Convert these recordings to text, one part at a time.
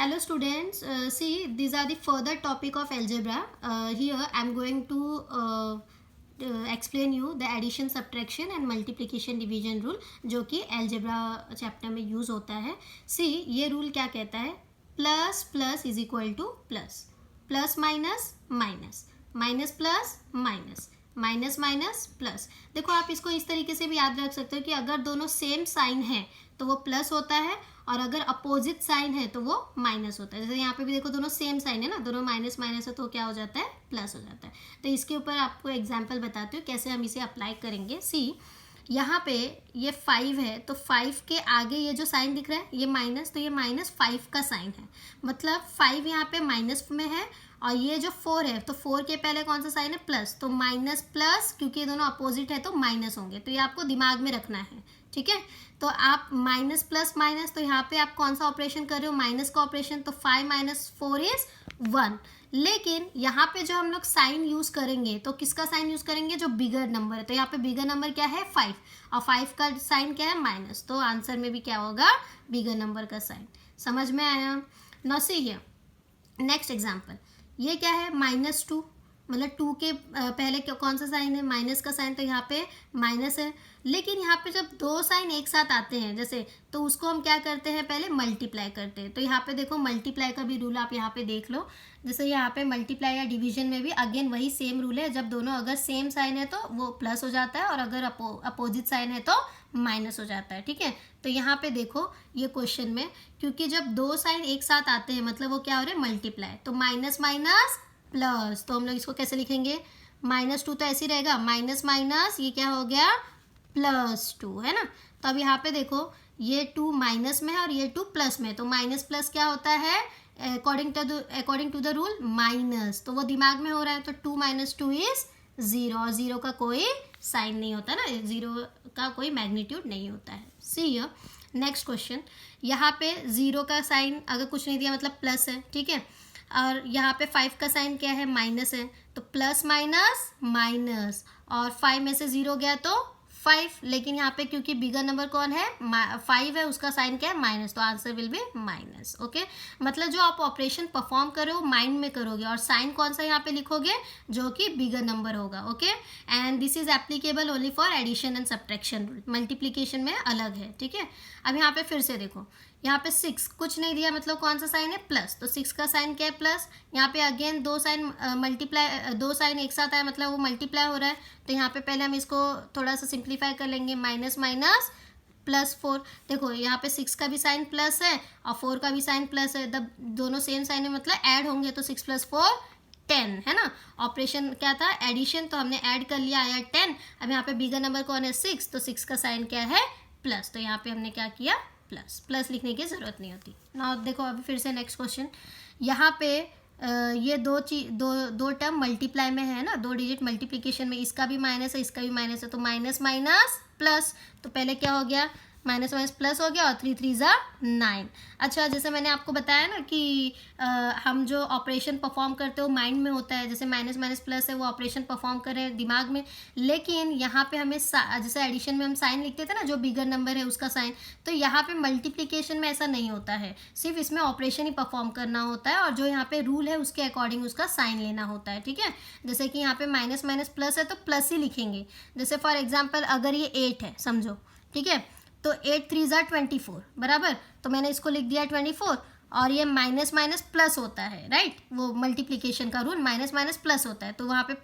Hello students, see these are the further topic of algebra. Here I am going to explain you the addition, subtraction and multiplication division rule जो कि algebra chapter में use होता है. See ये rule क्या कहता है, plus plus is equal to plus, plus minus minus, minus plus minus, minus minus plus. देखो आप इसको इस तरीके से भी याद रख सकते हो कि अगर दोनों सेम साइन है तो वो प्लस होता है और अगर अपोजिट साइन है तो वो माइनस होता है. जैसे यहाँ पे भी देखो दोनों सेम साइन है ना, दोनों माइनस माइनस है तो क्या हो जाता है, प्लस हो जाता है. तो इसके ऊपर आपको एग्जांपल बताती हूँ कैसे हम इसे अप्लाई करेंगे. सी यहाँ पे ये 5 है तो 5 के आगे ये जो साइन दिख रहा है ये माइनस, तो ये -5 का साइन है. मतलब 5 यहाँ पे माइनस में है और ये जो 4 है तो 4 के पहले कौन सा साइन है, प्लस. तो माइनस प्लस, क्योंकि ये दोनों अपोजिट है तो माइनस होंगे, तो ये आपको दिमाग में रखना है. ठीक है, तो आप माइनस प्लस माइनस, तो यहाँ पे आप कौन सा ऑपरेशन कर रहे हो, माइनस का ऑपरेशन. तो 5 - 4 इज 1. लेकिन यहाँ पे जो हम लोग साइन यूज करेंगे तो किसका साइन यूज करेंगे, जो बिगर नंबर है. तो यहाँ पे बिगर नंबर क्या है, 5, और 5 का साइन क्या है, माइनस. तो आंसर में भी क्या होगा, बिगर नंबर का साइन. समझ में आया. Now see here next example. ये क्या है, -2, मतलब 2 के पहले कौन सा साइन है, माइनस का साइन. तो यहाँ पे माइनस है. लेकिन यहाँ पे जब दो साइन एक साथ आते हैं जैसे, तो उसको हम क्या करते हैं, पहले मल्टीप्लाई करते हैं. तो यहाँ पे देखो मल्टीप्लाई का भी रूल आप यहाँ पे देख लो. जैसे यहाँ पे मल्टीप्लाई या डिवीजन में भी अगेन वही सेम रूल है. जब दोनों अगर सेम साइन है तो वो प्लस हो जाता है और अगर अपोजिट साइन है तो माइनस हो जाता है. ठीक है, तो यहाँ पे देखो ये क्वेश्चन में, क्योंकि जब दो साइन एक साथ आते हैं मतलब वो क्या हो रहा है, मल्टीप्लाई. तो माइनस माइनस प्लस, तो हम लोग इसको कैसे लिखेंगे, -2 तो ऐसे ही रहेगा, माइनस माइनस ये क्या हो गया, +2 है ना. तो अब यहाँ पे देखो ये 2 माइनस में है और ये 2 प्लस में है. तो माइनस प्लस क्या होता है, according to the rule minus. तो वो दिमाग में हो रहा है. तो 2 - 2 इज 0, और 0 का कोई साइन नहीं होता ना, 0 का कोई मैग्नीट्यूड नहीं होता है. See here next question. यहाँ पे 0 का साइन अगर कुछ नहीं दिया मतलब प्लस है. ठीक है, और यहाँ पे 5 का साइन क्या है, माइनस है. तो प्लस माइनस माइनस, और 5 में से 0 गया तो 5. लेकिन यहाँ पे क्योंकि बिगर नंबर कौन है, 5 है, उसका साइन क्या है, माइनस. तो answer will be minus. Okay, मतलब जो आप ऑपरेशन परफॉर्म करो माइंड में करोगे और साइन कौन सा यहाँ पे लिखोगे, जो कि बिगर नंबर होगा. Okay, and this is applicable only for addition and subtraction rule. Multiplication में अलग है. ठीक है, अब यहाँ पे फिर से देखो, यहाँ पे 6 कुछ नहीं दिया मतलब कौन सा साइन है, प्लस. तो 6 का साइन क्या है, प्लस. यहाँ पे अगेन दो साइन मल्टीप्लाई, दो साइन एक साथ आए मतलब वो मल्टीप्लाई हो रहा है. तो यहाँ पे पहले हम इसको थोड़ा सा सिंप्लीफाई कर लेंगे, माइनस माइनस +4. देखो यहाँ पे 6 का भी साइन प्लस है और 4 का भी साइन प्लस है. जब दोनों सेम साइन है मतलब ऐड होंगे तो 6 + 4 10 है ना. ऑपरेशन क्या था, एडिशन, तो हमने ऐड कर लिया, आया 10. अब यहाँ पे बिगर नंबर कौन है, 6. तो 6 का साइन क्या है, प्लस. तो यहाँ पे हमने क्या किया, प्लस. प्लस लिखने की ज़रूरत नहीं होती. ना देखो अभी फिर से नेक्स्ट क्वेश्चन. यहाँ पे ये दो टर्म मल्टीप्लाई में है ना, 2 डिजिट मल्टीप्लिकेशन में, इसका भी माइनस है इसका भी माइनस है. तो माइनस माइनस प्लस, तो पहले क्या हो गया, माइनस माइनस प्लस हो गया और 3 3 = 9. अच्छा, जैसे मैंने आपको बताया ना कि हम जो ऑपरेशन परफॉर्म करते हो माइंड में होता है. जैसे माइनस माइनस प्लस है वो ऑपरेशन परफॉर्म कर रहे हैं दिमाग में. लेकिन यहाँ पे हमें जैसे एडिशन में हम साइन लिखते थे ना, जो बिगर नंबर है उसका साइन, तो यहाँ पे मल्टीप्लिकेशन में ऐसा नहीं होता है. सिर्फ इसमें ऑपरेशन ही परफॉर्म करना होता है और जो यहाँ पे रूल है उसके अकॉर्डिंग उसका साइन लेना होता है. ठीक है, जैसे कि यहाँ पे माइनस माइनस प्लस है तो प्लस ही लिखेंगे. जैसे फॉर एग्जाम्पल अगर ये 8 है समझो, ठीक है, तो 8 3 = 24 बराबर. तो मैंने इसको लिख दिया 24, और ये माइनस माइनस प्लस होता है, राइट. वो मल्टीप्लिकेशन का रूल माइनस माइनस प्लस होता है, तो वहाँ पे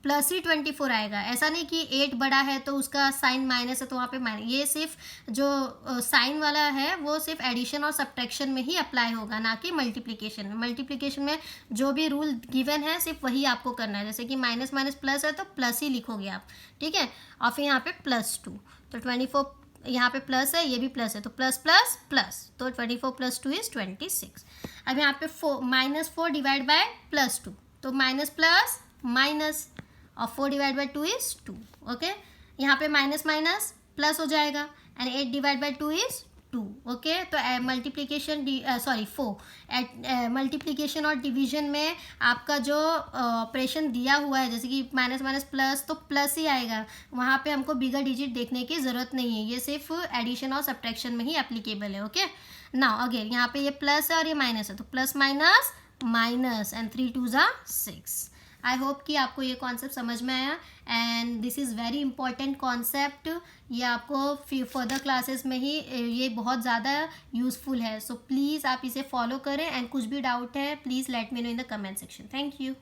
प्लस ही 24 आएगा. ऐसा नहीं कि 8 बड़ा है तो उसका साइन माइनस है तो वहाँ पे माइनस. ये सिर्फ जो साइन वाला है वो सिर्फ एडिशन और सब्ट्रैक्शन में ही अप्लाई होगा, ना कि मल्टीप्लिकेशन में. मल्टीप्लिकेशन में जो भी रूल गिवन है सिर्फ वही आपको करना है. जैसे कि माइनस माइनस प्लस है तो प्लस ही लिखोगे आप. ठीक है, और फिर यहाँ पे +2. तो 24 यहाँ पे प्लस है, ये भी प्लस है, तो प्लस प्लस प्लस. तो 24 + 2 = 26. अब यहाँ पे -4 डिवाइड बाय +2, तो माइनस प्लस माइनस, और 4 डिवाइड बाय 2 = 2. ओके, यहाँ पे माइनस माइनस प्लस हो जाएगा, एंड 8 डिवाइड बाय 2 = 2. ओके, तो मल्टीप्लिकेशन 4 मल्टीप्लिकेशन और डिवीजन में आपका जो ऑपरेशन दिया हुआ है, जैसे कि माइनस माइनस प्लस, तो प्लस ही आएगा, वहाँ पे हमको बिगर डिजिट देखने की ज़रूरत नहीं है, ये सिर्फ एडिशन और सब्ट्रैक्शन में ही एप्लीकेबल है. ओके, नाउ अगेन यहाँ पे ये प्लस है और ये माइनस है, तो प्लस माइनस माइनस एंड 3 2 ज़ा 6. आई होप कि आपको ये कॉन्सेप्ट समझ में आया and this is very important concept. ये आपको फर्दर क्लासेस में ही ये बहुत ज़्यादा यूज़फुल है. सो प्लीज़ आप इसे फॉलो करें एंड कुछ भी डाउट है please let me know in the comment section. Thank you.